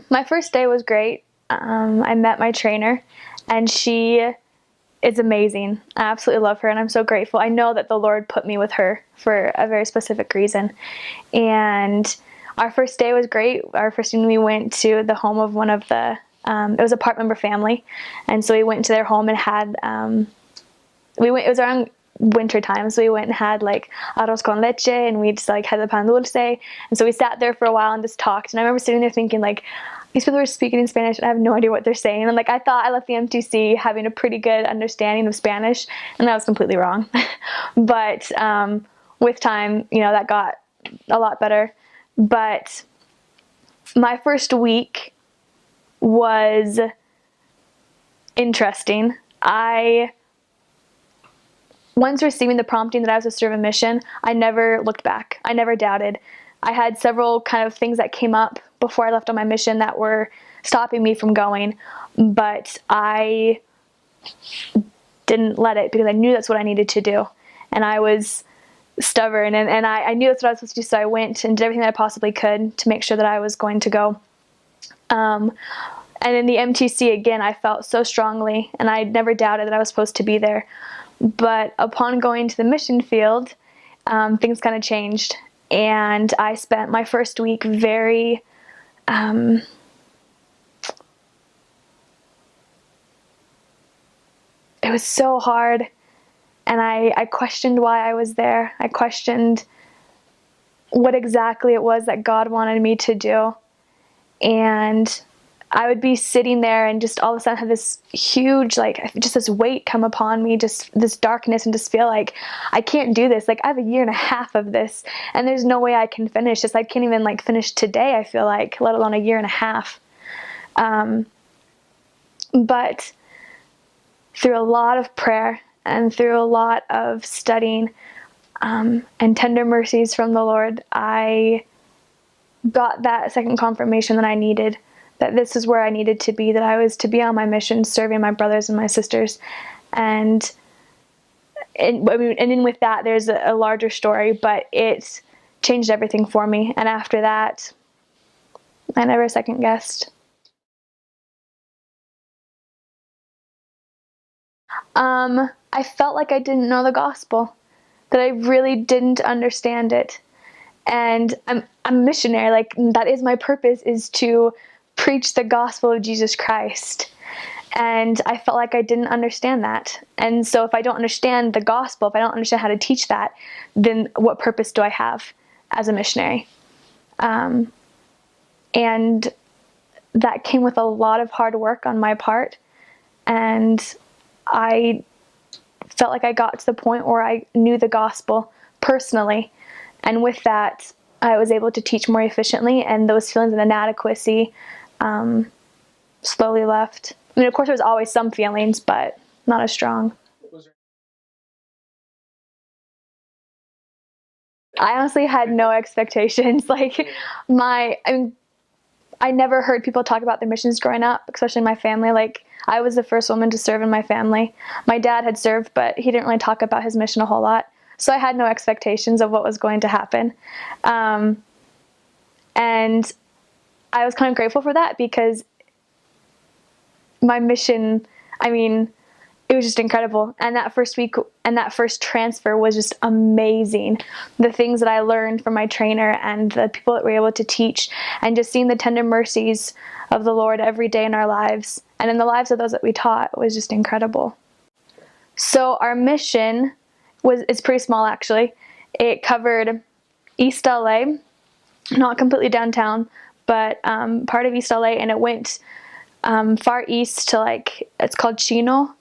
My first day was great. I met my trainer, and she is amazing. I absolutely love her, and I'm so grateful. I know that the Lord put me with her for a very specific reason. And our first day was great. Our first day we went to the home of one of the, it was a part member family, and so we went to their home and had, it was around winter time, so we went and had like arroz con leche, and we just like had the pan dulce, and so we sat there for a while and just talked. And I remember sitting there thinking, like, these people are speaking in Spanish and I have no idea what they're saying. And like, I thought I left the MTC having a pretty good understanding of Spanish, and that was completely wrong. But with time, that got a lot better. But my first week was interesting. Once receiving the prompting that I was to serve a mission, I never looked back. I never doubted. I had several kind of things that came up before I left on my mission that were stopping me from going, but I didn't let it, because I knew that's what I needed to do. And I was stubborn, and I knew that's what I was supposed to do, so I went and did everything that I possibly could to make sure that I was going to go. And in the MTC, again, I felt so strongly, and I never doubted that I was supposed to be there. But upon going to the mission field, things kind of changed, and I spent my first week very, it was so hard, and I questioned why I was there. I questioned what exactly it was that God wanted me to do, and I would be sitting there and just all of a sudden have this huge, like, just this weight come upon me, just this darkness, and just feel like I can't do this. Like, I have a year and a half of this, and there's no way I can finish this. I can't even like finish today, I feel like, let alone a year and a half. But through a lot of prayer and through a lot of studying and tender mercies from the Lord, I got that second confirmation that I needed, that this is where I needed to be, that I was to be on my mission, serving my brothers and my sisters. And in with that, there's a larger story, but it changed everything for me. And after that, I never second guessed. I felt like I didn't know the gospel, that I really didn't understand it. And I'm a missionary, like, that is my purpose, is to preach the gospel of Jesus Christ. And I felt like I didn't understand that. And so if I don't understand the gospel, if I don't understand how to teach that, then what purpose do I have as a missionary? And that came with a lot of hard work on my part. And I felt like I got to the point where I knew the gospel personally. And with that, I was able to teach more efficiently, and those feelings of inadequacy slowly left. I mean, of course, there was always some feelings, but not as strong. I honestly had no expectations. Like, I never heard people talk about their missions growing up, especially my family. Like, I was the first woman to serve in my family. My dad had served, but he didn't really talk about his mission a whole lot. So I had no expectations of what was going to happen. And I was kind of grateful for that, because my mission, it was just incredible. And that first week and that first transfer was just amazing. The things that I learned from my trainer and the people that we were able to teach, and just seeing the tender mercies of the Lord every day in our lives and in the lives of those that we taught was just incredible. So our mission it's pretty small, actually. It covered East LA, not completely downtown, but part of East LA, and it went far east to, like, it's called Chino.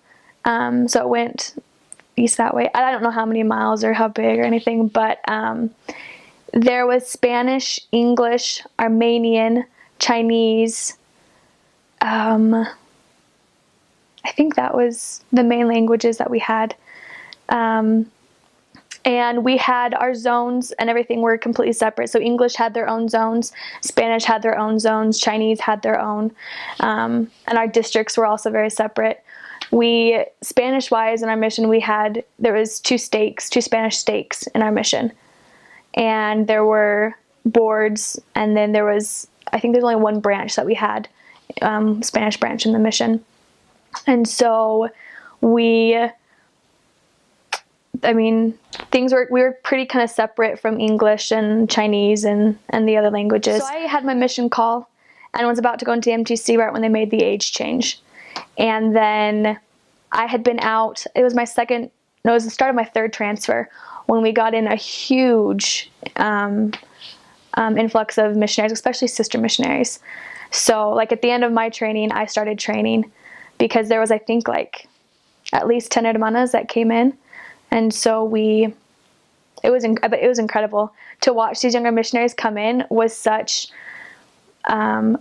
So it went east that way. I don't know how many miles or how big or anything, but there was Spanish, English, Armenian, Chinese. I think that was the main languages that we had. And we had our zones, and everything were completely separate. So English had their own zones, Spanish had their own zones, Chinese had their own, and our districts were also very separate. Spanish-wise in our mission, there was two Spanish stakes in our mission. And there were boards, and then there was I think there's only one branch that we had, Spanish branch in the mission. And so we were pretty kind of separate from English and Chinese and the other languages. So I had my mission call and was about to go into the MTC right when they made the age change. And then I had been out, it was the start of my third transfer when we got in a huge influx of missionaries, especially sister missionaries. So like at the end of my training, I started training because there was, I think, like at least 10 hermanas that came in. And so it was incredible to watch these younger missionaries come in. Was such a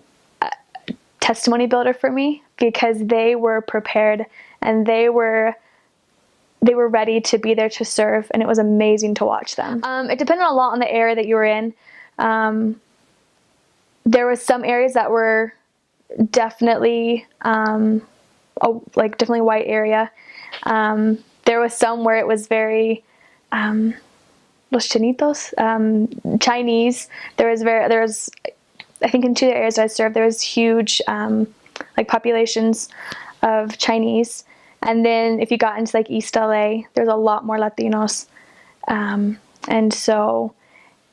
testimony builder for me because they were prepared and they were ready to be there to serve, and it was amazing to watch them. It depended a lot on the area that you were in. There was some areas that were definitely definitely white area. There was some where it was very los chinitos, Chinese. There was I think in two areas I served there was huge populations of Chinese. And then if you got into like East LA, there's a lot more Latinos. And so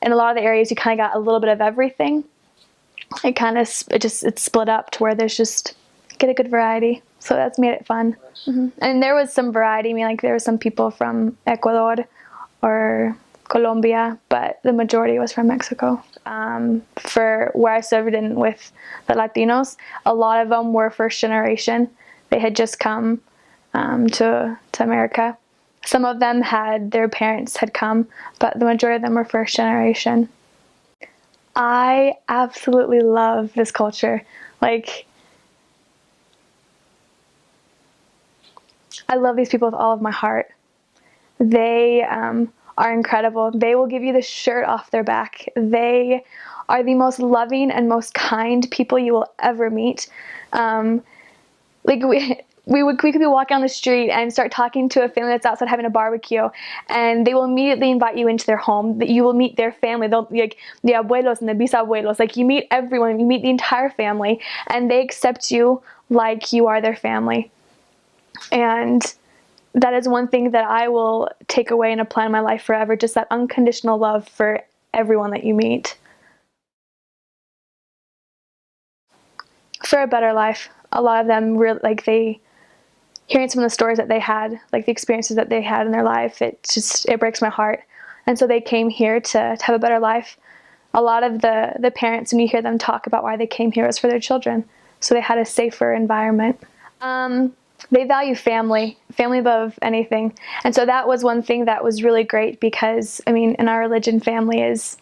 in a lot of the areas you kind of got a little bit of everything. It's split up to where there's just get a good variety. So that's made it fun. Mm-hmm. And there was some variety. I mean, like there were some people from Ecuador or Colombia, but the majority was from Mexico. For where I served in with the Latinos, a lot of them were first generation. They had just come to America. Some of them their parents had come, but the majority of them were first generation. I absolutely love this culture. Like, I love these people with all of my heart. They are incredible. They will give you the shirt off their back. They are the most loving and most kind people you will ever meet. We could be walking on the street and start talking to a family that's outside having a barbecue, and they will immediately invite you into their home. That you will meet their family. They'll like the abuelos and the bisabuelos. Like you meet everyone. You meet the entire family, and they accept you like you are their family. And that is one thing that I will take away and apply in my life forever. Just that unconditional love for everyone that you meet. For a better life. A lot of them hearing some of the stories that they had, like the experiences that they had in their life, it breaks my heart. And so they came here to have a better life. A lot of the parents, when you hear them talk about why they came here, was for their children. So they had a safer environment. They value family above anything. And so that was one thing that was really great because, I mean, in our religion, family is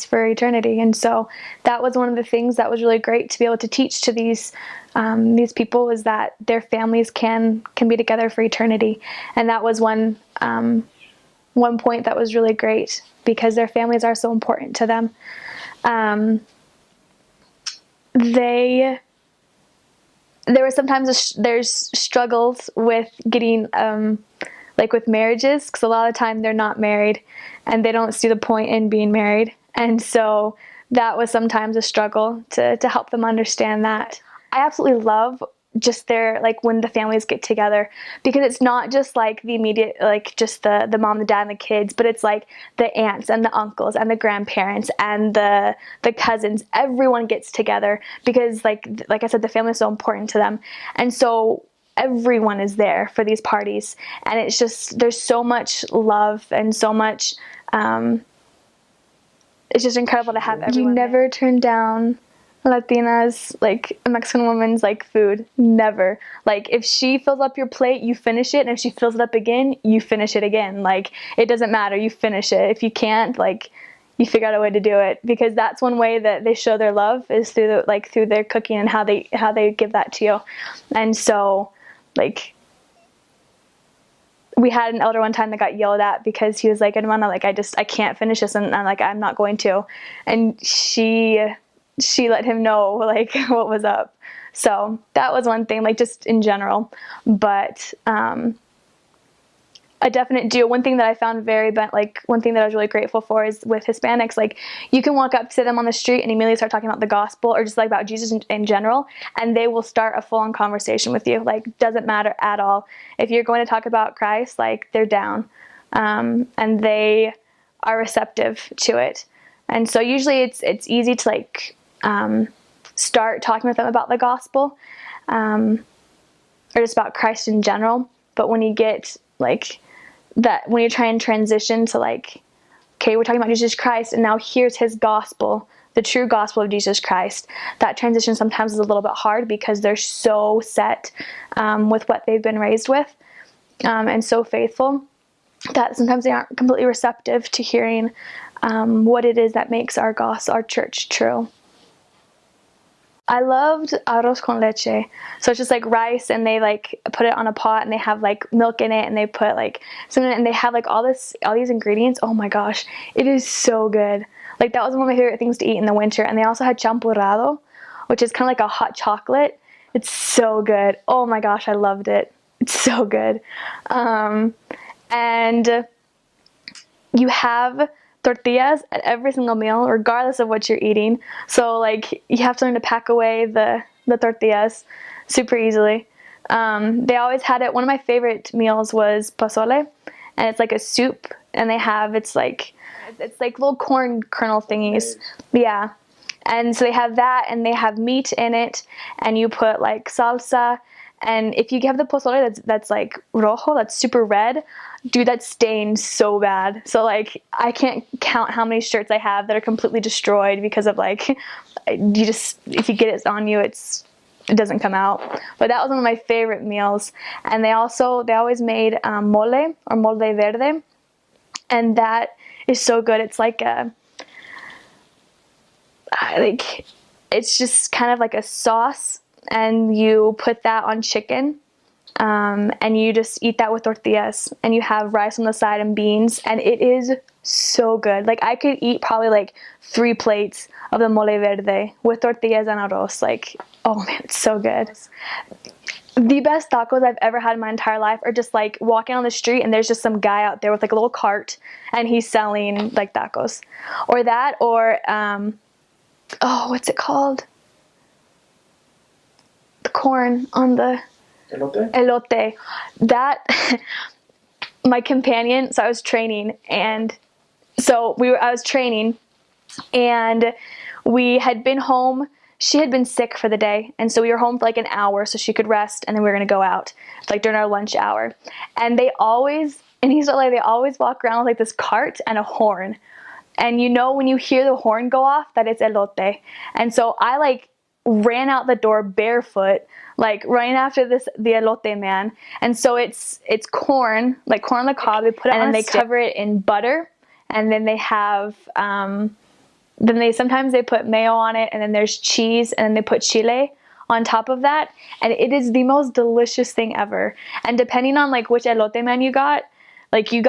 for eternity. And so that was one of the things that was really great to be able to teach to these people, was that their families can be together for eternity. And that was one point that was really great because their families are so important to them. There were sometimes there's struggles with getting with marriages, because a lot of the time they're not married and they don't see the point in being married. And so that was sometimes a struggle to help them understand that. I absolutely love just when the families get together, because it's not just like the immediate, like just the mom, the dad, and the kids, but it's like the aunts and the uncles and the grandparents and the cousins. Everyone gets together because like I said, the family is so important to them. And so everyone is there for these parties, and it's just, there's so much love and so much, it's just incredible to have everyone. You never turn down Latinas, like a Mexican woman's food. Never. Like if she fills up your plate, you finish it, and if she fills it up again, you finish it again. Like it doesn't matter, you finish it. If you can't, you figure out a way to do it, because that's one way that they show their love, is through through their cooking and how they give that to you. And so we had an elder one time that got yelled at because he was like, "Hermana, I can't finish this," and I'm not going to. And she let him know what was up. So that was one thing, just in general. But a definite do. One thing that I found one thing that I was really grateful for is with Hispanics, like you can walk up to them on the street and immediately start talking about the gospel or just like about Jesus in general, and they will start a full-on conversation with you. Like, doesn't matter at all. If you're going to talk about Christ, like they're down, and they are receptive to it. And so usually it's easy to like start talking with them about the gospel, or just about Christ in general. But when you get like that, when you try and transition to like, okay, we're talking about Jesus Christ, and now here's his gospel, the true gospel of Jesus Christ, that transition sometimes is a little bit hard because they're so set with what they've been raised with, and so faithful, that sometimes they aren't completely receptive to hearing what it is that makes our church true. I loved arroz con leche. So it's just like rice, and they like put it on a pot, and they have like milk in it, and they put like something, and they have like all these ingredients. Oh my gosh, it is so good. Like that was one of my favorite things to eat in the winter. And they also had champurrado, which is kind of like a hot chocolate. It's so good. Oh my gosh, I loved it. It's so good. And you have tortillas at every single meal, regardless of what you're eating. So like you have to learn to pack away the tortillas super easily. They always had it. One of my favorite meals was pozole, and it's like a soup, and it's like little corn kernel thingies. Yeah. And so they have that, and they have meat in it, and you put like salsa. And if you have the pozole that's like rojo, that's super red, dude, that stains so bad. So like I can't count how many shirts I have that are completely destroyed because of like, if you get it on you, it doesn't come out. But that was one of my favorite meals. And they always made mole or mole verde, and that is so good. It's like it's just kind of like a sauce, and you put that on chicken, and you just eat that with tortillas, and you have rice on the side and beans, and it is so good. Like I could eat probably like 3 plates of the mole verde with tortillas and arroz. Like, oh man, it's so good. The best tacos I've ever had in my entire life are just like walking on the street, and there's just some guy out there with like a little cart, and he's selling like tacos, or that, or what's it called? The corn on the elote. That my companion. So I was training, and I was training, and we had been home. She had been sick for the day, and so we were home for like an hour so she could rest, and then we were gonna go out like during our lunch hour. And they always walk around with like this cart and a horn, and you know when you hear the horn go off that it's elote. And so I like ran out the door barefoot, like running after the elote man. And so it's corn, like corn on the cob. They put it on, and they cover it in butter, and then they have sometimes they put mayo on it, and then there's cheese, and then they put chile on top of that, and it is the most delicious thing ever. And depending on like which elote man you got, like you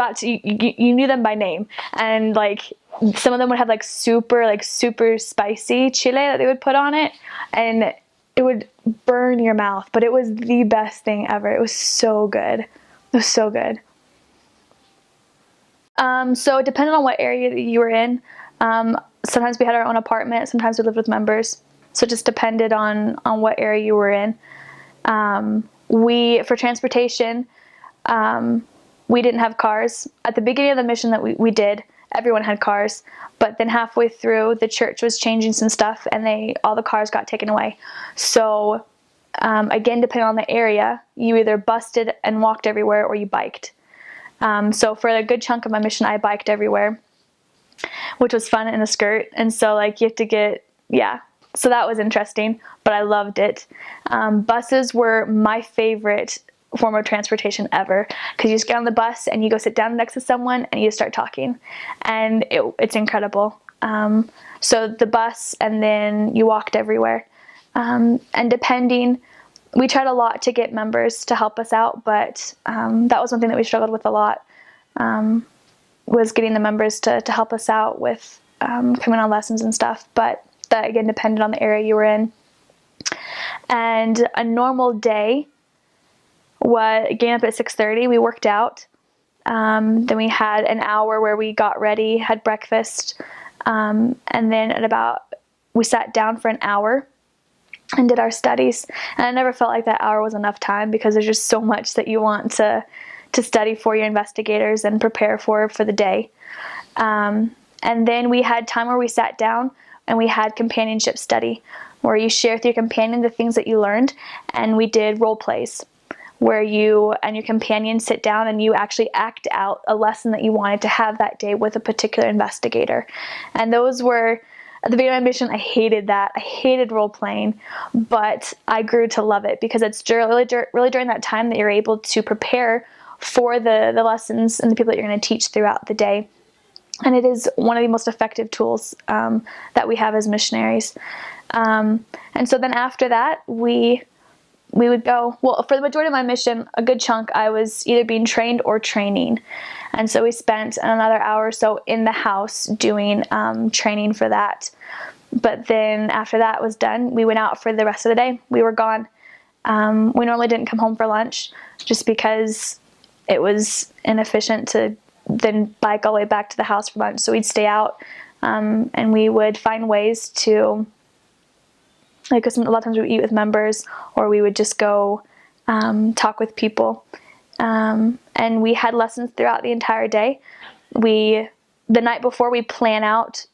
knew them by name, and like some of them would have like super spicy chile that they would put on it, and it would burn your mouth, but it was the best thing ever. It was so good. It was so good. So depending on what area that you were in, sometimes we had our own apartment, sometimes we lived with members. So it just depended on what area you were in. For transportation, we didn't have cars. At the beginning of the mission that we did, everyone had cars, but then halfway through, the church was changing some stuff, and all the cars got taken away. So again, depending on the area, you either busted and walked everywhere, or you biked. So for a good chunk of my mission, I biked everywhere, which was fun in a skirt. And so like you have to so that was interesting, but I loved it. Buses were my favorite form of transportation ever, because you just get on the bus and you go sit down next to someone and you start talking, and it's incredible. So the bus, and then you walked everywhere, and we tried a lot to get members to help us out, but that was one thing that we struggled with a lot, was getting the members to help us out with coming on lessons and stuff. But that again depended on the area you were in. And a normal day was getting up at 6:30. We worked out, Then we had an hour where we got ready, had breakfast, and then we sat down for an hour and did our studies. And I never felt like that hour was enough time, because there's just so much that you want to study for your investigators and prepare for the day. And then we had time where we sat down and we had companionship study, where you share with your companion the things that you learned. And we did role plays, where you and your companion sit down and you actually act out a lesson that you wanted to have that day with a particular investigator. And those were, at the beginning of my mission, I hated that. I hated role playing, but I grew to love it, because it's really during that time that you're able to prepare for the lessons and the people that you're going to teach throughout the day. And it is one of the most effective tools that we have as missionaries. And so then after that, we would go, well, for the majority of my mission, a good chunk, I was either being trained or training. And so we spent another hour or so in the house doing training for that. But then after that was done, we went out for the rest of the day. We were gone. We normally didn't come home for lunch, just because it was inefficient to then bike all the way back to the house for lunch. So we'd stay out, and we would find ways to, like, a lot of times we would eat with members, or we would just go talk with people. And we had lessons throughout the entire day. The night before, we plan out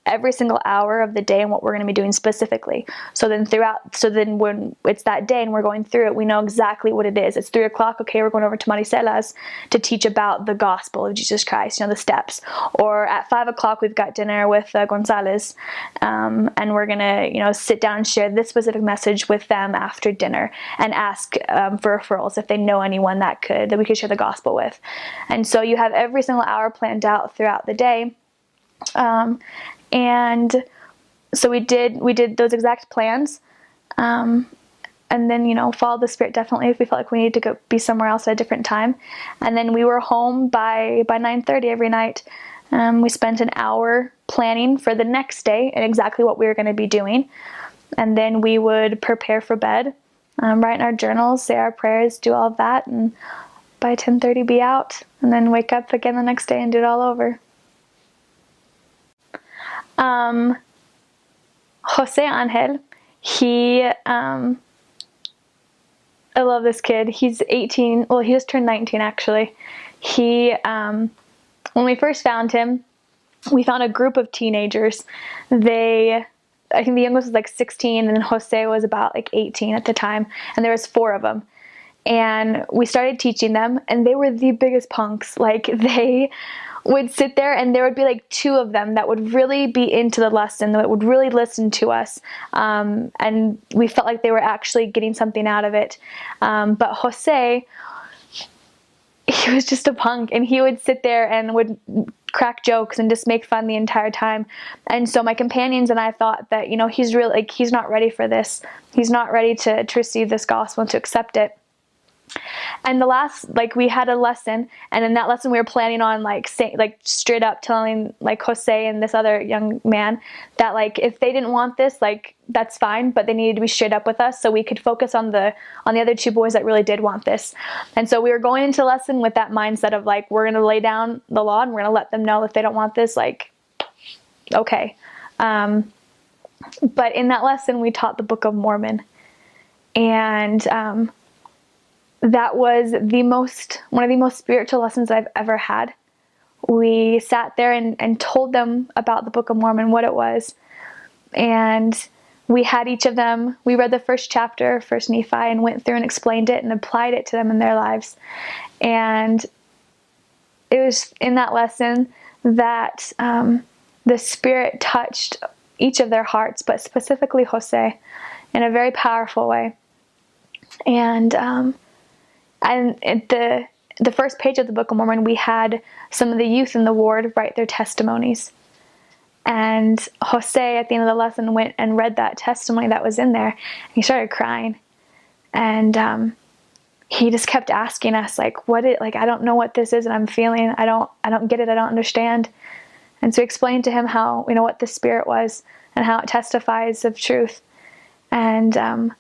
every single hour of the day and what we're going to be doing specifically. So then when it's that day and we're going through it, we know exactly what it is. It's 3:00. Okay, we're going over to Maricelas to teach about the gospel of Jesus Christ, the steps. Or at 5:00, we've got dinner with Gonzalez, and we're going to, sit down and share this specific message with them after dinner, and ask for referrals if they know anyone that we could share the gospel with. And so you have every single hour planned out throughout the day. And so we did those exact plans, and then, followed the Spirit definitely if we felt like we needed to go be somewhere else at a different time. And then we were home by 9:30 every night. We spent an hour planning for the next day and exactly what we were going to be doing. And then we would prepare for bed, write in our journals, say our prayers, do all of that, and by 10:30 be out, and then wake up again the next day and do it all over. Jose Angel, I love this kid. He's 18. Well, he just turned 19 actually. When we first found him, we found a group of teenagers. I think the youngest was like 16, and then Jose was about like 18 at the time, and there was 4 of them. And we started teaching them, and they were the biggest punks. Like, they would sit there, and there would be like 2 of them that would really be into the lesson, that would really listen to us, and we felt like they were actually getting something out of it. But Jose, he was just a punk, and he would sit there and would crack jokes and just make fun the entire time. And so my companions and I thought that, he's really, like, he's not ready for this. He's not ready to receive this gospel and to accept it. And we had a lesson, and in that lesson we were planning on straight up telling Jose and this other young man that if they didn't want this, that's fine, but they needed to be straight up with us so we could focus on the other 2 boys that really did want this. And so we were going into the lesson with that mindset of we're going to lay down the law, and we're going to let them know if they don't want this, okay. But in that lesson we taught the Book of Mormon, and that was one of the most spiritual lessons I've ever had. We sat there and told them about the Book of Mormon, what it was. And we had each of them, we read the first chapter, First Nephi, and went through and explained it and applied it to them in their lives. And it was in that lesson that the Spirit touched each of their hearts, but specifically Jose, in a very powerful way. And at the first page of the Book of Mormon, we had some of the youth in the ward write their testimonies. And Jose, at the end of the lesson, went and read that testimony that was in there. And he started crying. And he just kept asking us, I don't know what this is and I'm feeling. I don't get it. I don't understand. And so we explained to him how, what the Spirit was and how it testifies of truth. And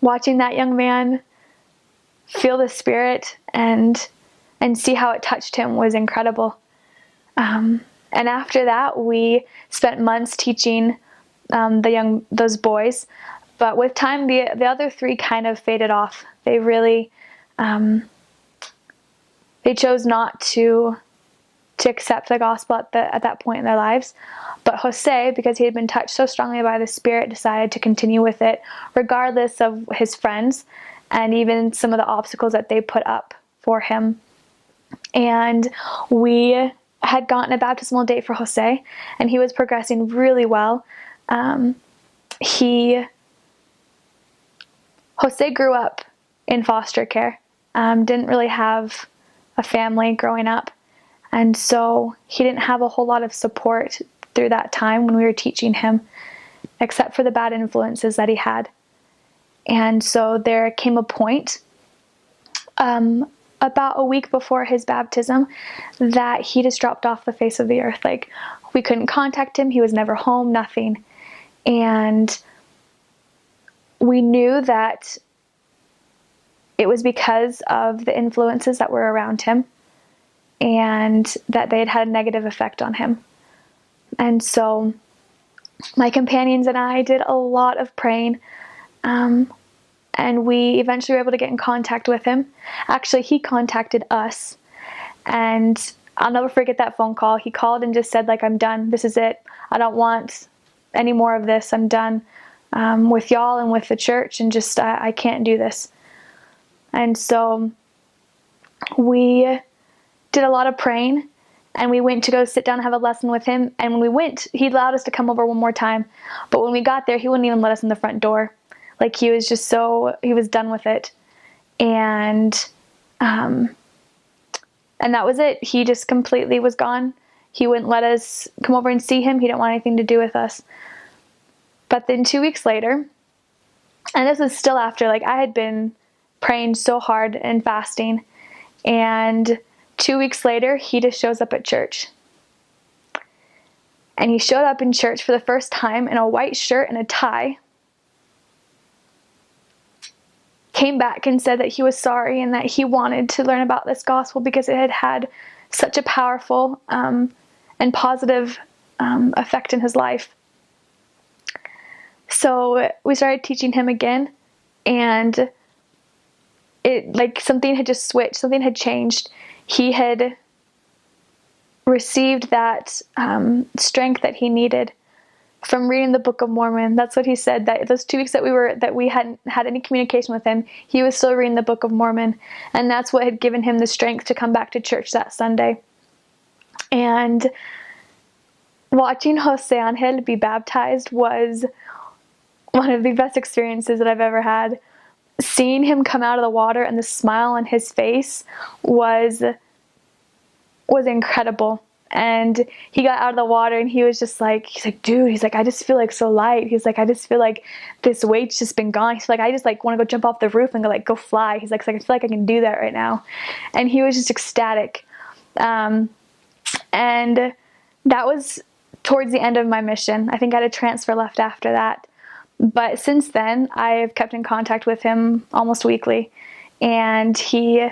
watching that young man feel the Spirit and and see how it touched him was incredible. And after that, we spent months teaching those boys. But with time, the other three kind of faded off. They really, they chose not to accept the gospel at that point in their lives. But Jose, because he had been touched so strongly by the Spirit, decided to continue with it, regardless of his friends and even some of the obstacles that they put up for him. And we had gotten a baptismal date for Jose, and he was progressing really well. Jose grew up in foster care, didn't really have a family growing up, and so he didn't have a whole lot of support through that time when we were teaching him, except for the bad influences that he had. And so there came a point about a week before his baptism that he just dropped off the face of the earth. Like, we couldn't contact him. He was never home, nothing. And we knew that it was because of the influences that were around him and that they had a negative effect on him. And so my companions and I did a lot of praying, and we eventually were able to get in contact with him. Actually, he contacted us, and I'll never forget that phone call. He called and just said, like, I'm done. This is it. I don't want any more of this. I'm done with y'all and with the church, and just I can't do this. And so we did a lot of praying, and we went to go sit down and have a lesson with him. And when we went, he allowed us to come over one more time. But when we got there, he wouldn't even let us in the front door. Like, he was just he was done with it. And that was it. He just completely was gone. He wouldn't let us come over and see him. He didn't want anything to do with us. But then 2 weeks later, and this was still after, like, I had been praying so hard and fasting, and 2 weeks later, he just shows up at church. And he showed up in church for the first time in a white shirt and a tie. Came back and said that he was sorry and that he wanted to learn about this gospel because it had had such a powerful and positive effect in his life. So we started teaching him again, and something had just switched, something had changed. He had received that strength that he needed from reading the Book of Mormon. That's what he said, that those 2 weeks that we hadn't had any communication with him, he was still reading the Book of Mormon, and that's what had given him the strength to come back to church that Sunday. And watching Jose Angel be baptized was one of the best experiences that I've ever had. Seeing him come out of the water and the smile on his face was incredible. And he got out of the water and he was just like, dude, he's like, I just feel like so light. He's like, I just feel like this weight's just been gone. He's like, I just like want to go jump off the roof and go fly. He's like, I feel like I can do that right now. And he was just ecstatic. And that was towards the end of my mission. I think I had a transfer left after that. But since then, I've kept in contact with him almost weekly. And he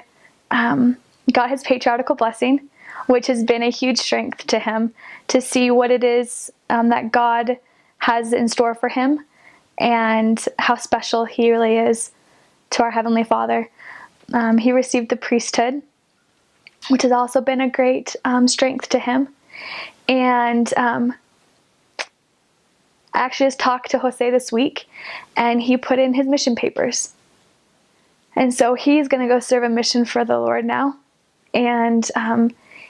got his patriarchal blessing, which has been a huge strength to him to see what it is that God has in store for him and how special he really is to our Heavenly Father. He received the priesthood, which has also been a great strength to him. And I actually just talked to Jose this week, and he put in his mission papers. And so he's going to go serve a mission for the Lord now. And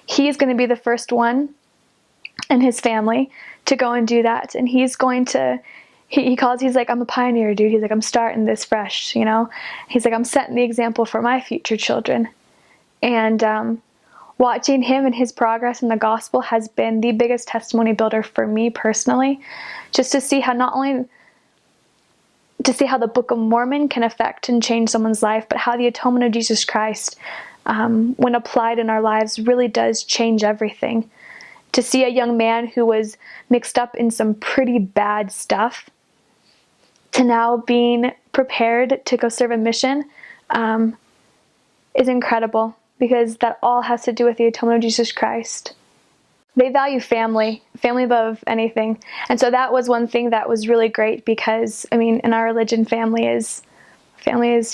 he's going to be the first one in his family to go and do that. And he's going to, he's like, I'm a pioneer, dude. He's like, I'm starting this fresh, you know? He's like, I'm setting the example for my future children. And watching him and his progress in the gospel has been the biggest testimony builder for me personally. Just to see how the Book of Mormon can affect and change someone's life, but how the atonement of Jesus Christ, when applied in our lives, really does change everything. To see a young man who was mixed up in some pretty bad stuff to now being prepared to go serve a mission is incredible. because that all has to do with the atonement of Jesus Christ. They value family above anything. And so that was one thing that was really great because, I mean, in our religion, family is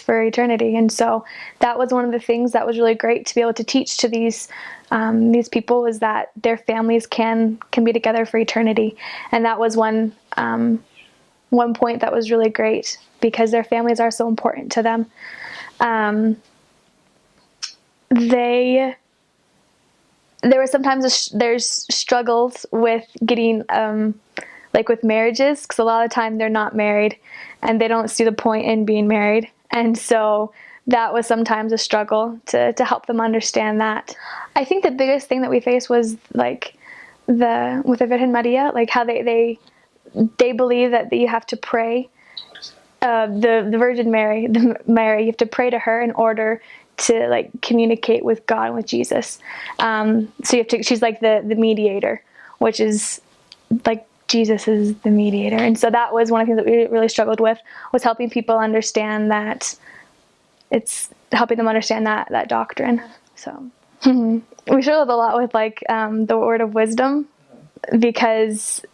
for eternity. And so that was one of the things that was really great to be able to teach to these people, is that their families can be together for eternity. And that was one point that was really great because their families are so important to them. There were sometimes there's struggles with getting like with marriages, because a lot of the time they're not married and they don't see the point in being married, and so that was sometimes a struggle to help them understand that. I think the biggest thing that we faced was like with the Virgen Maria, like how they believe that you have to pray the Virgin Mary, you have to pray to her in order to like communicate with God and with Jesus. So you have to, she's like the mediator, which is like Jesus is the mediator. And so that was one of the things that we really struggled with, was helping people understand that, it's helping them understand that doctrine. So we struggled a lot with like the word of wisdom, because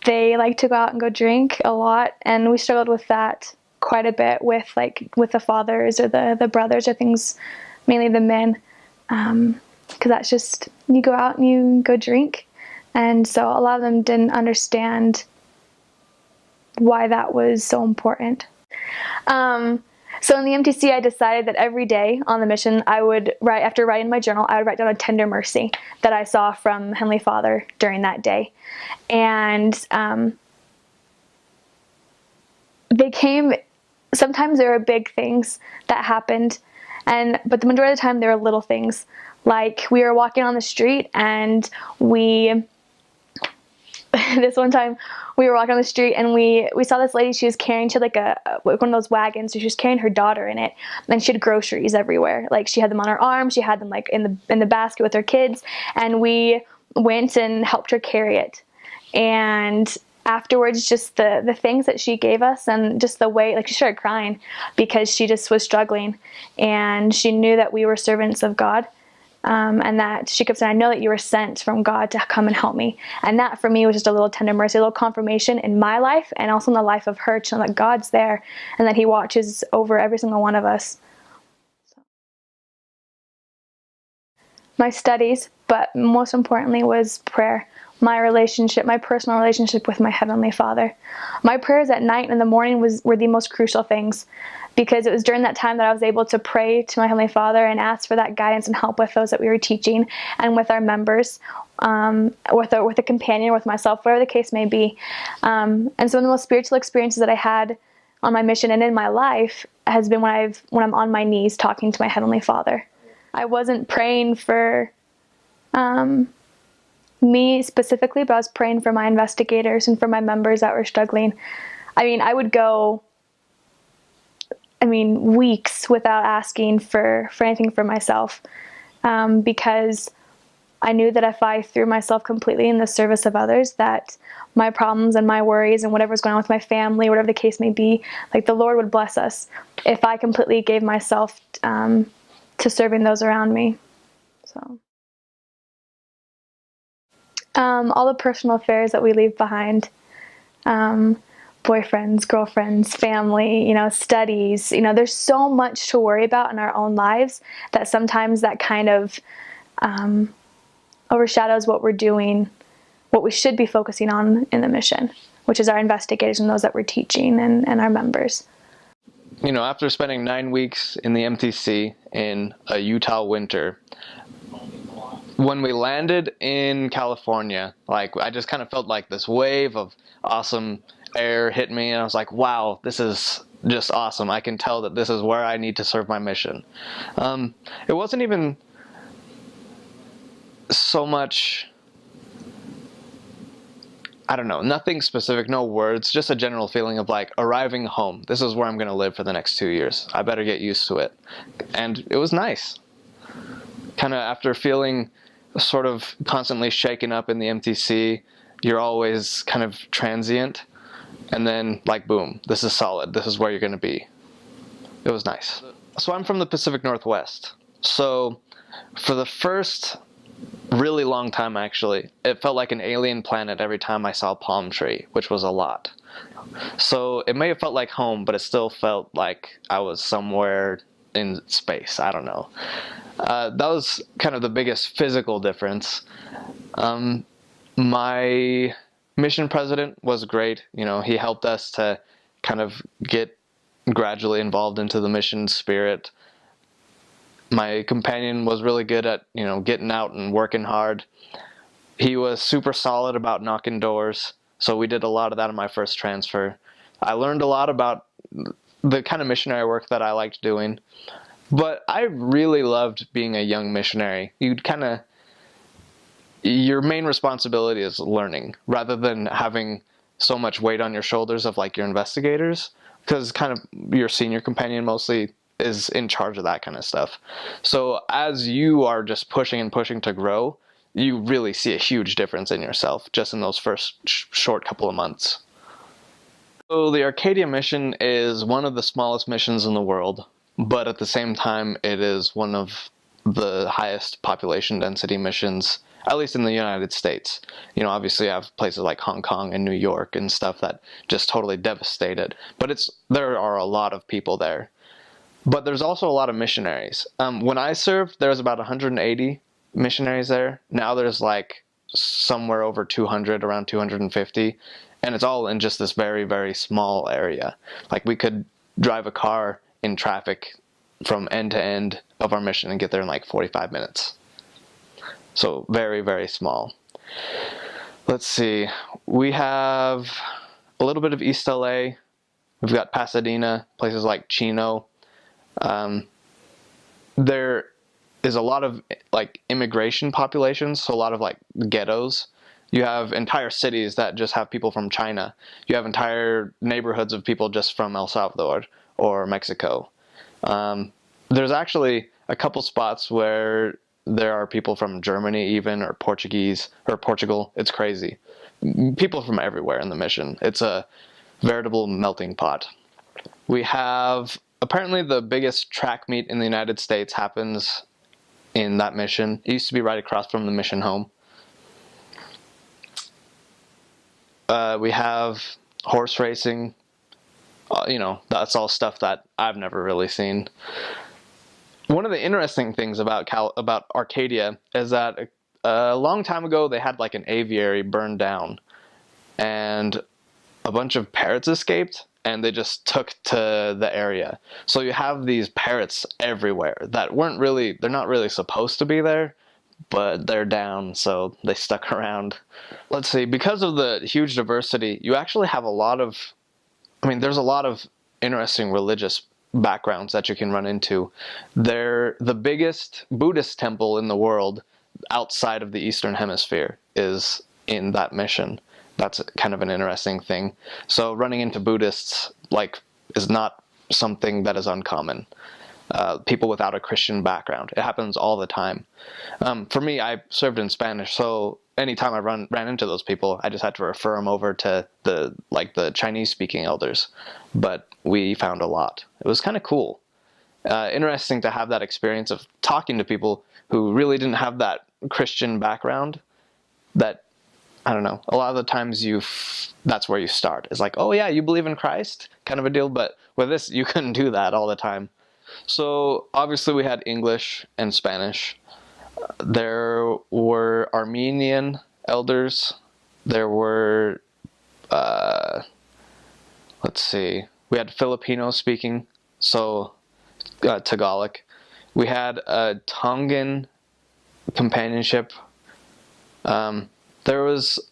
they like to go out and go drink a lot, and we struggled with that quite a bit with the fathers or the brothers or things, mainly the men, because that's just, you go out and you go drink, and so a lot of them didn't understand why that was so important. So in the MTC, I decided that every day on the mission, I would write, after writing my journal, I would write down a tender mercy that I saw from Heavenly Father during that day. And they came, sometimes there were big things that happened, but the majority of the time there were little things. Like we were walking on the street and this one time we were walking on the street and we saw this lady. She was carrying, she had like one of those wagons, so she was carrying her daughter in it, and she had groceries everywhere. Like she had them on her arm, she had them like in the basket with her kids, and we went and helped her carry it. And afterwards, just the things that she gave us, and just the way, like she started crying because she just was struggling, and she knew that we were servants of God. And that she kept saying, I know that you were sent from God to come and help me. And that for me was just a little tender mercy, a little confirmation in my life and also in the life of her, to know that God's there and that He watches over every single one of us. My studies, but most importantly was prayer. My relationship, my personal relationship with my Heavenly Father. My prayers at night and in the morning were the most crucial things, because it was during that time that I was able to pray to my Heavenly Father and ask for that guidance and help with those that we were teaching and with our members, with a companion, with myself, whatever the case may be. And some of the most spiritual experiences that I had on my mission and in my life has been when I'm on my knees talking to my Heavenly Father. I wasn't praying for me specifically, but I was praying for my investigators and for my members that were struggling. I mean, I would go weeks without asking for anything for myself, because I knew that if I threw myself completely in the service of others, that my problems and my worries and whatever's going on with my family, whatever the case may be, like the Lord would bless us if I completely gave myself to serving those around me. So all the personal affairs that we leave behind, boyfriends, girlfriends, family, studies, there's so much to worry about in our own lives that sometimes that kind of overshadows what we're doing, what we should be focusing on in the mission, which is our investigators and those that we're teaching and our members. After spending 9 weeks in the MTC in a Utah winter, when we landed in California, I just kind of felt like this wave of awesome air hit me, and I was like, wow, this is just awesome. I can tell that this is where I need to serve my mission. It wasn't even so much, I don't know, nothing specific, no words, just a general feeling of arriving home. This is where I'm going to live for the next 2 years. I better get used to it. And it was nice. Kind of after feeling sort of constantly shaken up in the MTC, you're always kind of transient. And then, boom, this is solid. This is where you're going to be. It was nice. So I'm from the Pacific Northwest. So for the first really long time, actually, it felt like an alien planet every time I saw a palm tree, which was a lot. So it may have felt like home, but it still felt like I was somewhere in space. I don't know. That was kind of the biggest physical difference. My mission president was great. He helped us to kind of get gradually involved into the mission spirit. My companion was really good at, getting out and working hard. He was super solid about knocking doors, so we did a lot of that in my first transfer. I learned a lot about the kind of missionary work that I liked doing, but I really loved being a young missionary. Your main responsibility is learning, rather than having so much weight on your shoulders of like your investigators, because kind of your senior companion mostly is in charge of that kind of stuff. So as you are just pushing and pushing to grow, you really see a huge difference in yourself just in those first short couple of months. So the Arcadia mission is one of the smallest missions in the world, but at the same time it is one of the highest population density missions, at least in the United States. Obviously I have places like Hong Kong and New York and stuff that just totally devastated, but there are a lot of people there. But there's also a lot of missionaries. When I served, there was about 180 missionaries there. Now there's like somewhere over 200, around 250, and it's all in just this very, very small area. Like we could drive a car in traffic from end to end of our mission and get there in like 45 minutes. So very, very small. Let's see. We have a little bit of East LA. We've got Pasadena, places like Chino. There is a lot of like immigration populations, so a lot of like ghettos. You have entire cities that just have people from China. You have entire neighborhoods of people just from El Salvador or Mexico. There's actually a couple spots where there are people from Germany even, or Portuguese, or Portugal. It's crazy. People from everywhere in the mission. It's a veritable melting pot. We have apparently the biggest track meet in the United States happens in that mission. It used to be right across from the mission home. We have horse racing. That's all stuff that I've never really seen. One of the interesting things about Arcadia is that a long time ago they had like an aviary burned down, and a bunch of parrots escaped, and they just took to the area. So you have these parrots everywhere that they're not really supposed to be there, but they're down, so they stuck around. Let's see, because of the huge diversity, you actually have there's a lot of interesting religious backgrounds that you can run into. They're the biggest Buddhist temple in the world outside of the Eastern Hemisphere is in that mission. That's kind of an interesting thing. So running into Buddhists is not something that is uncommon. People without a Christian background. It happens all the time. For me, I served in Spanish, so anytime I ran into those people, I just had to refer them over to the Chinese-speaking elders. But we found a lot. It was kind of cool. Interesting to have that experience of talking to people who really didn't have that Christian background. That, I don't know, a lot of the times that's where you start. It's like, oh yeah, you believe in Christ? Kind of a deal. But with this, you couldn't do that all the time. So obviously we had English and Spanish. There were Armenian elders. There were, we had Filipino speaking, so Tagalog. We had a Tongan companionship. There was,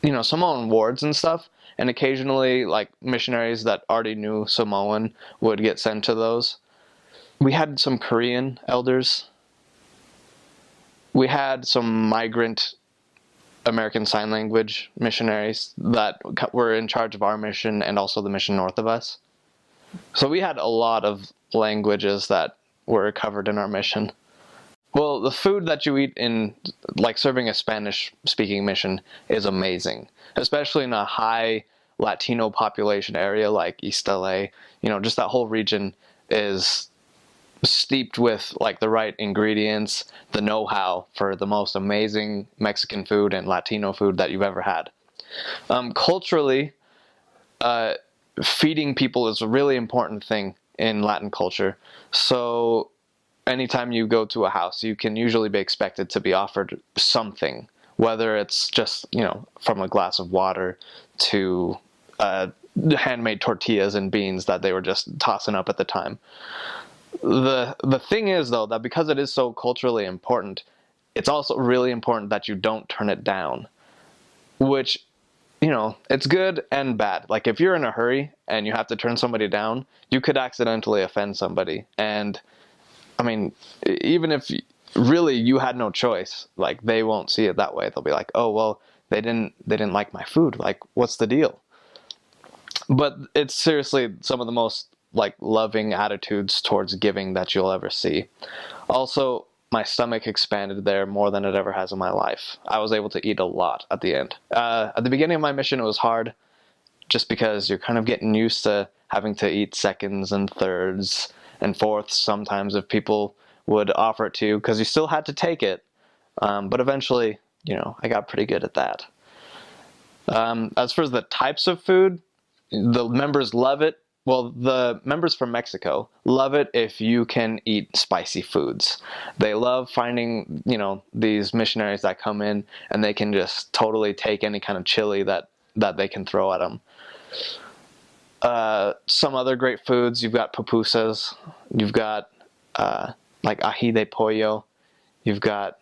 Samoan wards and stuff, and occasionally missionaries that already knew Samoan would get sent to those. We had some Korean elders. We had some migrant American Sign Language missionaries that were in charge of our mission and also the mission north of us. So we had a lot of languages that were covered in our mission. Well, the food that you eat in serving a Spanish-speaking mission is amazing, especially in a high Latino population area like East LA. Just that whole region is steeped with like the right ingredients, the know-how for the most amazing Mexican food and Latino food that you've ever had. Culturally, feeding people is a really important thing in Latin culture. So anytime you go to a house, you can usually be expected to be offered something, whether it's just, from a glass of water to handmade tortillas and beans that they were just tossing up at the time. The thing is, though, that because it is so culturally important, it's also really important that you don't turn it down, which, it's good and bad. Like, if you're in a hurry and you have to turn somebody down, you could accidentally offend somebody. And, I mean, even if really you had no choice, like, they won't see it that way. They'll be like, oh, well, they didn't like my food. Like, what's the deal? But it's seriously some of the most, like, loving attitudes towards giving that you'll ever see. Also, my stomach expanded there more than it ever has in my life. I was able to eat a lot at the end. At the beginning of my mission, it was hard just because you're kind of getting used to having to eat seconds and thirds and fourths sometimes if people would offer it to you, because you still had to take it. But eventually, I got pretty good at that. As for the types of food, the members love it. Well, the members from Mexico love it if you can eat spicy foods. They love finding, these missionaries that come in and they can just totally take any kind of chili that they can throw at them. Some other great foods, you've got pupusas, you've got like ají de pollo, you've got...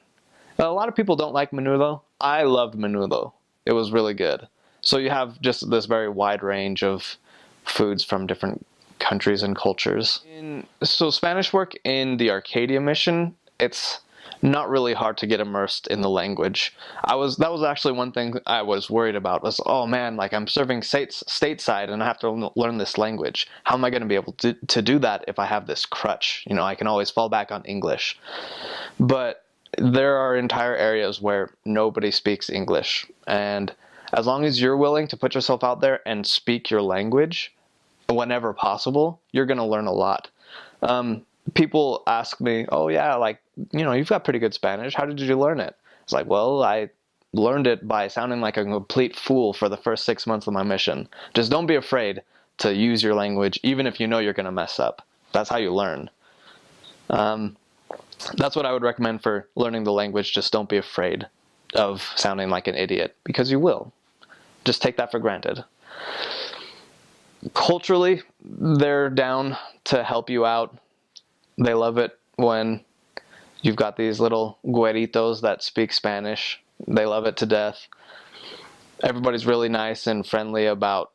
A lot of people don't like menudo. I loved menudo. It was really good. So you have just this very wide range of foods from different countries and cultures. So Spanish work in the Arcadia mission, it's not really hard to get immersed in the language. That was actually one thing I was worried about, was, oh man, like, I'm serving stateside and I have to learn this language. How am I going to be able to do that if I have this crutch? I can always fall back on English. But there are entire areas where nobody speaks English, and as long as you're willing to put yourself out there and speak your language whenever possible, you're going to learn a lot. People ask me, oh yeah, like, you've got pretty good Spanish. How did you learn it? It's like, well, I learned it by sounding like a complete fool for the first 6 months of my mission. Just don't be afraid to use your language, even if you know you're going to mess up. That's how you learn. That's what I would recommend for learning the language. Just don't be afraid of sounding like an idiot, because you will. Just take that for granted. Culturally, they're down to help you out. They love it when you've got these little güeritos that speak Spanish. They love it to death. Everybody's really nice and friendly about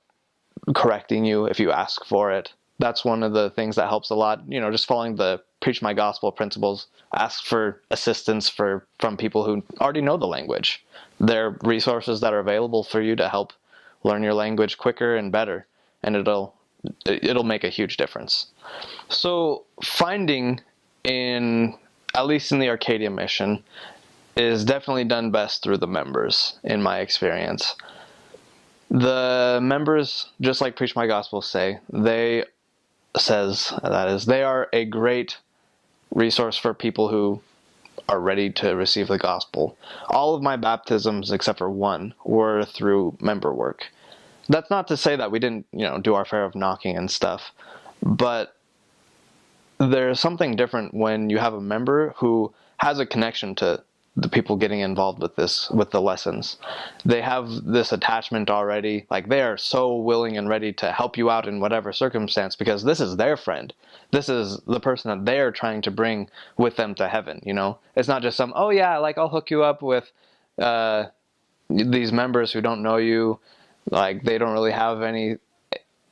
correcting you if you ask for it. That's one of the things that helps a lot. Just following the Preach My Gospel principles. Ask for assistance from people who already know the language. There are resources that are available for you to help learn your language quicker and better, and it'll make a huge difference. So finding, at least in the Arcadia mission, is definitely done best through the members, in my experience. The members, just like Preach My Gospel say, they are a great resource for people who are ready to receive the gospel. All of my baptisms, except for one, were through member work. That's not to say that we didn't, do our fair of knocking and stuff, but there's something different when you have a member who has a connection to the people getting involved with the lessons. They have this attachment already. Like, they are so willing and ready to help you out in whatever circumstance, because this is their friend. This is the person that they're trying to bring with them to heaven, It's not just oh yeah, like, I'll hook you up with these members who don't know you. Like, they don't really have any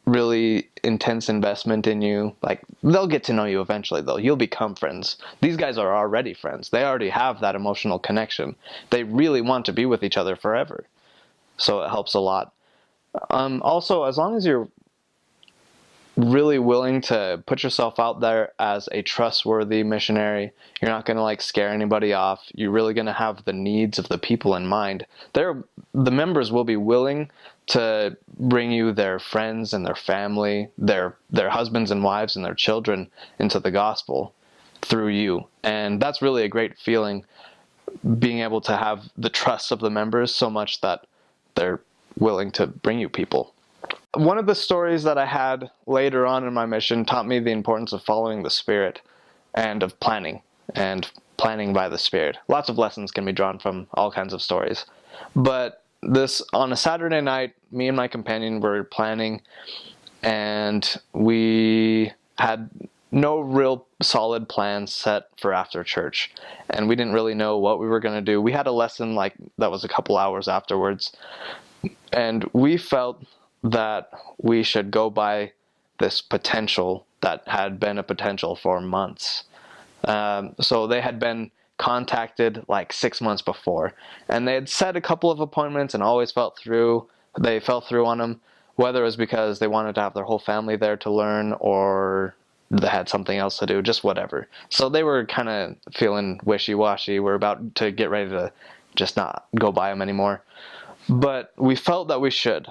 really intense investment in you. Like, they'll get to know you eventually, though. You'll become friends. These guys are already friends. They already have that emotional connection. They really want to be with each other forever. So it helps a lot. Also, as long as you're really willing to put yourself out there as a trustworthy missionary, you're not going to scare anybody off. You're really going to have the needs of the people in mind. The members will be willing to bring you their friends and their family, their husbands and wives and their children into the gospel. through you. And that's really a great feeling, being able to have the trust of the members so much that they're willing to bring you people. One of the stories that I had later on in my mission taught me the importance of following the Spirit and of planning by the Spirit. Lots of lessons can be drawn from all kinds of stories. But on a Saturday night, me and my companion were planning, and we had no real solid plans set for after church, and we didn't really know what we were going to do. We had a lesson that was a couple hours afterwards, and we felt that we should go by this potential that had been a potential for months. So they had been contacted 6 months before, and they had set a couple of appointments and always fell through on them, whether it was because they wanted to have their whole family there to learn, or they had something else to do, just whatever. So they were kind of feeling wishy-washy. We're about to get ready to just not go by them anymore. But we felt that we should.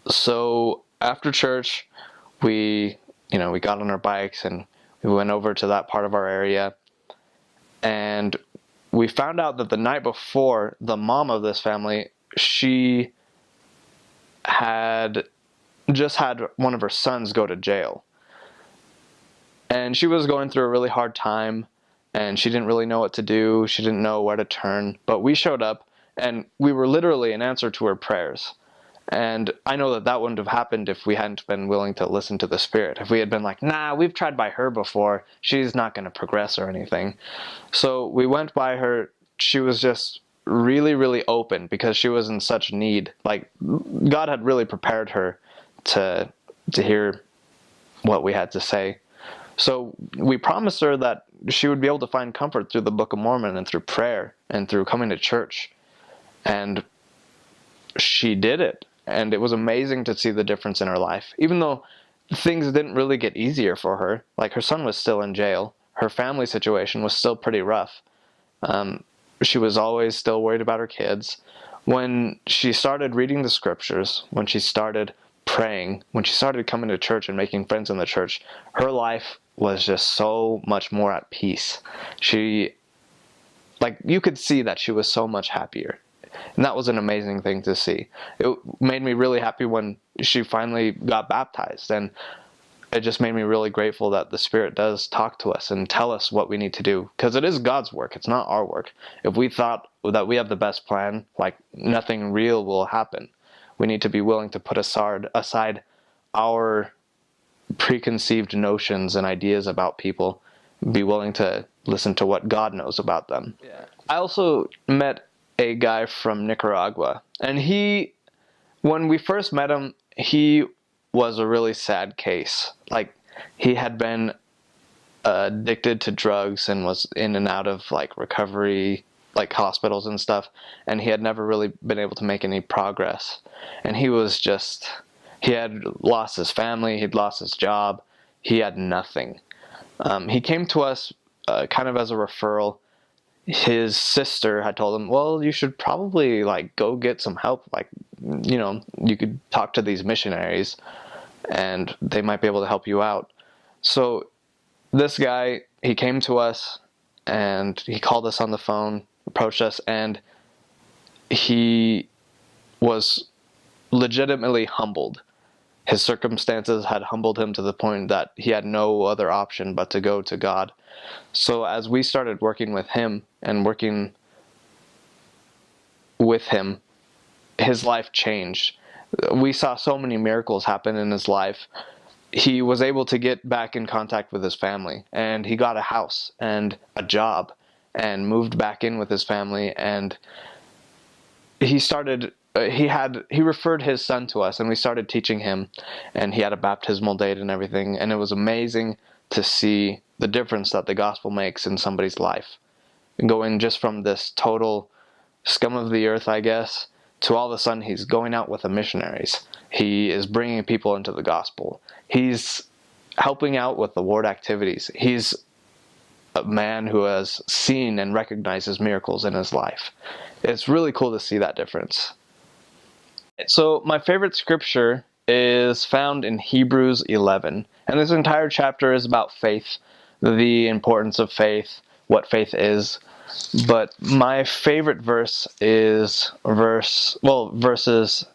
So after church, we got on our bikes and we went over to that part of our area, and we found out that the night before, the mom of this family, she had just had one of her sons go to jail. And she was going through a really hard time, and she didn't really know what to do. She didn't know where to turn. But we showed up, and we were literally an answer to her prayers. And I know that wouldn't have happened if we hadn't been willing to listen to the Spirit. If we had been like, nah, we've tried by her before, she's not going to progress or anything. So we went by her. She was just really, really open because she was in such need. God had really prepared her to hear what we had to say. So we promised her that she would be able to find comfort through the Book of Mormon and through prayer and through coming to church. And she did it. And it was amazing to see the difference in her life. Even though things didn't really get easier for her, her son was still in jail. Her family situation was still pretty rough. She was always still worried about her kids. When she started reading the scriptures, when she started praying, when she started coming to church and making friends in the church, her life was just so much more at peace. You could see that she was so much happier. And that was an amazing thing to see. It made me really happy when she finally got baptized. And it just made me really grateful that the Spirit does talk to us and tell us what we need to do. Because it is God's work. It's not our work. If we thought that we have the best plan, nothing real will happen. We need to be willing to put aside our preconceived notions and ideas about people. Be willing to listen to what God knows about them. Yeah. I also met a guy from Nicaragua, and when we first met him, he was a really sad case. He had been addicted to drugs and was in and out of recovery, hospitals and stuff, and he had never really been able to make any progress. And he had lost his family, he'd lost his job, he had nothing. He came to us kind of as a referral. His sister had told him, well, you should probably go get some help. You could talk to these missionaries and they might be able to help you out. So this guy, he came to us and he called us on the phone, approached us, and he was legitimately humbled. His circumstances had humbled him to the point that he had no other option but to go to God. So as we started working with him and working with him, his life changed. We saw so many miracles happen in his life. He was able to get back in contact with his family, and he got a house and a job and moved back in with his family, and he referred his son to us, and we started teaching him, and he had a baptismal date and everything, and it was amazing to see the difference that the gospel makes in somebody's life. Going just from this total scum of the earth, I guess, to all of a sudden he's going out with the missionaries. He is bringing people into the gospel. He's helping out with the ward activities. He's a man who has seen and recognizes miracles in his life. It's really cool to see that difference. So my favorite scripture is found in Hebrews 11. And this entire chapter is about faith, the importance of faith, what faith is. But my favorite verse is verses,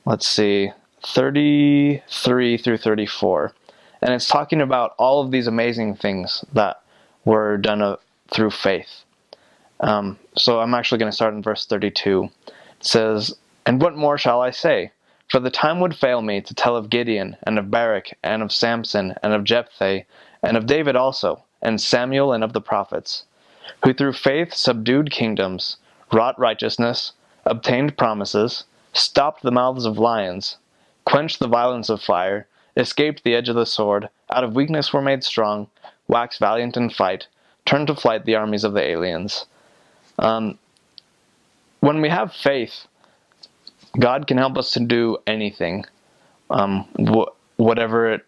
let's see, 33 through 34. And it's talking about all of these amazing things that were done through faith. So I'm actually going to start in verse 32. It says, "And what more shall I say? For the time would fail me to tell of Gideon, and of Barak, and of Samson, and of Jephthah, and of David also, and Samuel, and of the prophets, who through faith subdued kingdoms, wrought righteousness, obtained promises, stopped the mouths of lions, quenched the violence of fire, escaped the edge of the sword, out of weakness were made strong, waxed valiant in fight, turned to flight the armies of the aliens." When we have faith, God can help us to do anything, whatever it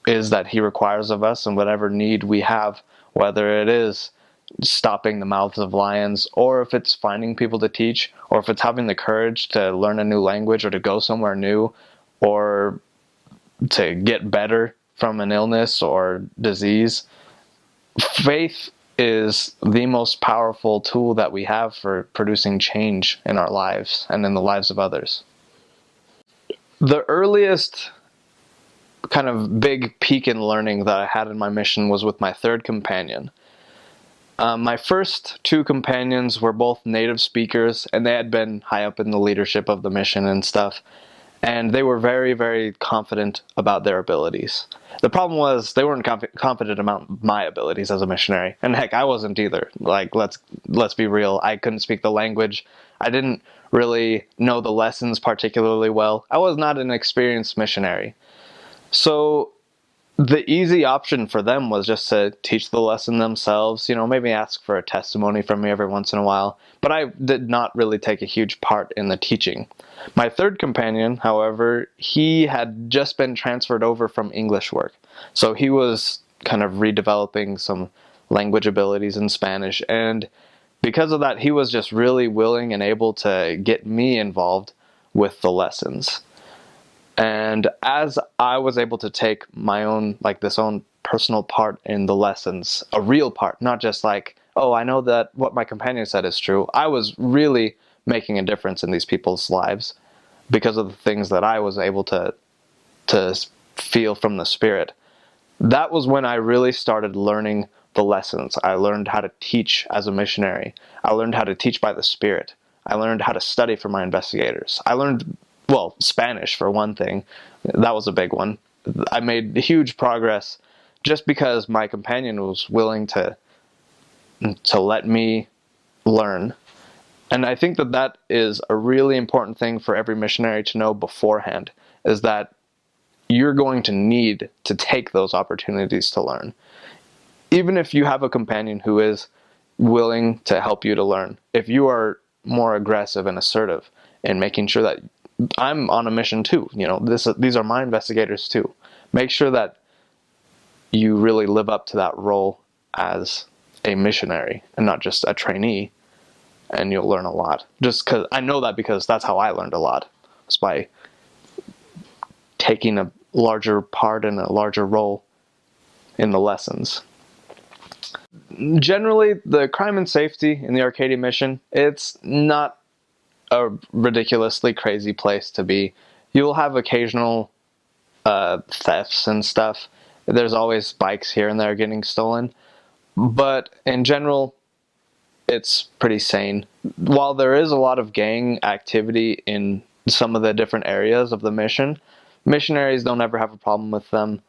is that He requires of us, and whatever need we have, whether it is stopping the mouths of lions, or if it's finding people to teach, or if it's having the courage to learn a new language, or to go somewhere new, or to get better from an illness or disease. Faith is the most powerful tool that we have for producing change in our lives and in the lives of others. The earliest kind of big peak in learning that I had in my mission was with my third companion. My first two companions were both native speakers, and they had been high up in the leadership of the mission and stuff, and they were very, very confident about their abilities. The problem was they weren't confident about my abilities as a missionary, and heck, I wasn't either. Like, let's be real. I couldn't speak the language. I didn't really know the lessons particularly well. I was not an experienced missionary. So the easy option for them was just to teach the lesson themselves, maybe ask for a testimony from me every once in a while, but I did not really take a huge part in the teaching. My third companion, however, he had just been transferred over from English work, so he was kind of redeveloping some language abilities in Spanish, and because of that, he was just really willing and able to get me involved with the lessons. And as I was able to take my own, this own personal part in the lessons, a real part, not just like, oh, I know that what my companion said is true. I was really making a difference in these people's lives because of the things that I was able to feel from the Spirit. That was when I really started learning the lessons. I learned how to teach as a missionary. I learned how to teach by the Spirit. I learned how to study for my investigators. I learned Spanish for one thing. That was a big one. I made huge progress just because my companion was willing to let me learn. And I think that is a really important thing for every missionary to know beforehand, is that you're going to need to take those opportunities to learn. Even if you have a companion who is willing to help you to learn, if you are more aggressive and assertive in making sure that I'm on a mission too, these are my investigators too, make sure that you really live up to that role as a missionary and not just a trainee, and you'll learn a lot. Just because I know that, because that's how I learned a lot, was by taking a larger part and a larger role in the lessons. Generally, the crime and safety in the Arcadia mission, it's not a ridiculously crazy place to be. You'll have occasional thefts and stuff. There's always bikes here and there getting stolen, but in general, it's pretty sane. While there is a lot of gang activity in some of the different areas of the mission, missionaries don't ever have a problem with them.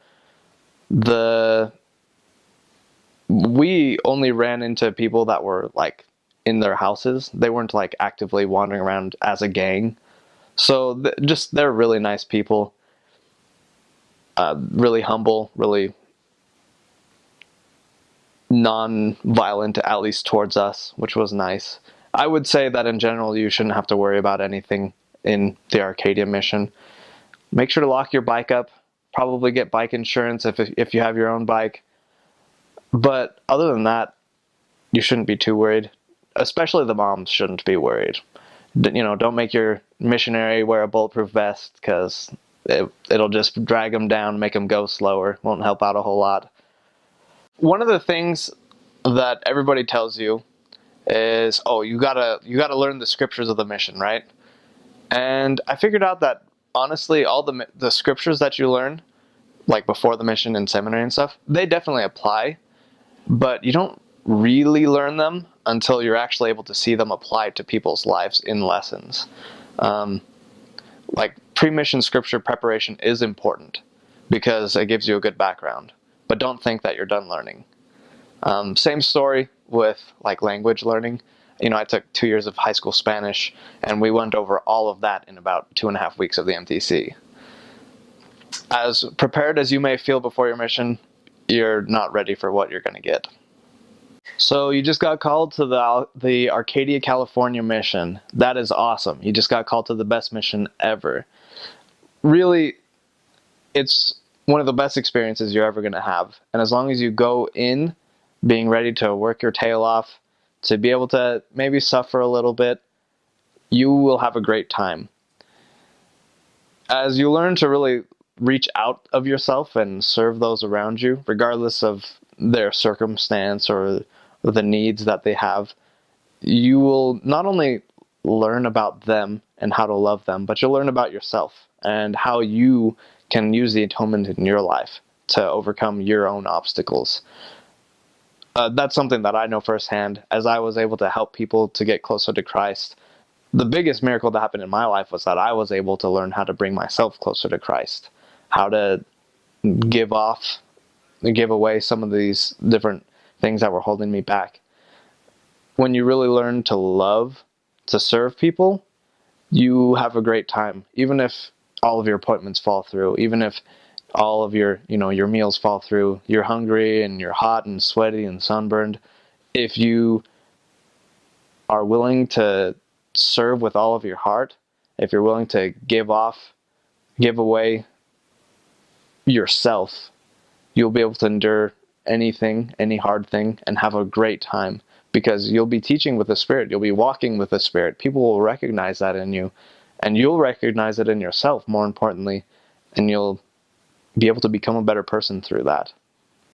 We only ran into people that were in their houses. They weren't actively wandering around as a gang. So they're really nice people. Really humble, really non-violent, at least towards us, which was nice. I would say that in general, you shouldn't have to worry about anything in the Arcadia mission. Make sure to lock your bike up. Probably get bike insurance if you have your own bike. But other than that, you shouldn't be too worried. Especially the moms shouldn't be worried. Don't make your missionary wear a bulletproof vest, because it'll just drag them down, make them go slower. Won't help out a whole lot. One of the things that everybody tells you is, oh, you gotta learn the scriptures of the mission, right? And I figured out that honestly, all the scriptures that you learn, like before the mission and seminary and stuff, they definitely apply, but you don't really learn them until you're actually able to see them applied to people's lives in lessons. Like pre-mission scripture preparation is important because it gives you a good background, but don't think that you're done learning. Same story with like language learning. I took 2 years of high school Spanish, and we went over all of that in about 2.5 weeks of the MTC. As prepared as you may feel before your mission, you're not ready for what you're going to get. So you just got called to the Arcadia, California mission. That is awesome. You just got called to the best mission ever. Really, it's one of the best experiences you're ever going to have. And as long as you go in being ready to work your tail off, to be able to maybe suffer a little bit, you will have a great time. As you learn to really reach out of yourself and serve those around you, regardless of their circumstance or the needs that they have, you will not only learn about them and how to love them, but you'll learn about yourself and how you can use the atonement in your life to overcome your own obstacles. That's something that I know firsthand as I was able to help people to get closer to Christ. The biggest miracle that happened in my life was that I was able to learn how to bring myself closer to Christ, how to give away some of these different things that were holding me back. When you really learn to love, to serve people, you have a great time. Even if all of your appointments fall through, even if all of your meals fall through, you're hungry and you're hot and sweaty and sunburned. If you are willing to serve with all of your heart, if you're willing to give away yourself, you'll be able to endure anything, any hard thing, and have a great time, because you'll be teaching with the Spirit. You'll be walking with the Spirit. People will recognize that in you, and you'll recognize it in yourself, more importantly, and you'll be able to become a better person through that.